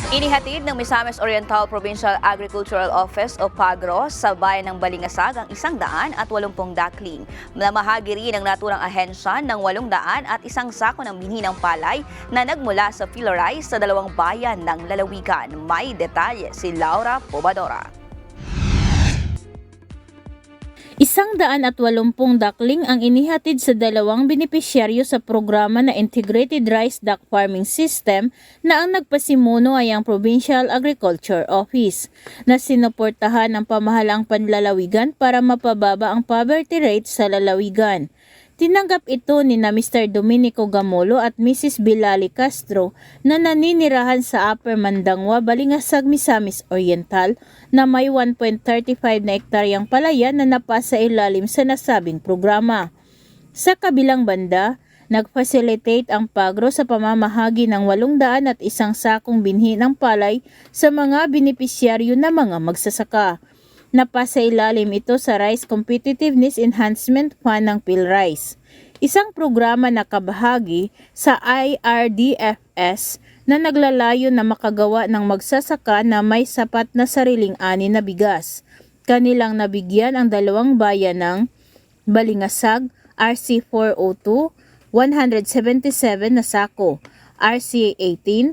Inihatid ng Misamis Oriental Provincial Agricultural Office o Pagro sa bayan ng Balingasag ang 180 duckling. Namahagi rin ng naturang ahensya ng 800 at isang sako ng binhi ng palay na nagmula sa Filorize sa dalawang bayan ng lalawigan. May detalye si Laura Pobadora. 180 duckling ang inihatid sa dalawang benepisyaryo sa programa na Integrated Rice Duck Farming System na ang nagpasimuno ay ang Provincial Agriculture Office na sinuportahan ng pamahalaang panlalawigan para mapababa ang poverty rate sa lalawigan. Tinanggap ito ni na Mr. Domenico Gamolo at Mrs. Bilali Castro na naninirahan sa Upper Mandangwa, Balingasag, Misamis Oriental na may 1.35 na hektaryang palayan na napasa ilalim sa nasabing programa. Sa kabilang banda, nag-facilitate ang Pagro sa pamamahagi ng 800 at isang sakong binhi ng palay sa mga benepisyaryo na mga magsasaka. Napasa ilalim ito sa Rice Competitiveness Enhancement Fund ng PhilRice, isang programa na kabahagi sa IRDFS na naglalayo na makagawa ng magsasaka na may sapat na sariling ani na bigas. Kanilang nabigyan ang dalawang bayan ng Balingasag, RC 402, 177 na sako, RC 18,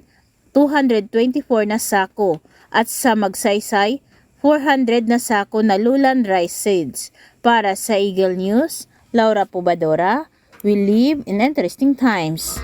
224 na sako, at sa Magsaysay, 400 na sako na lulan rice seeds. Para sa Eagle News, Laura Pobadora, we live in interesting times.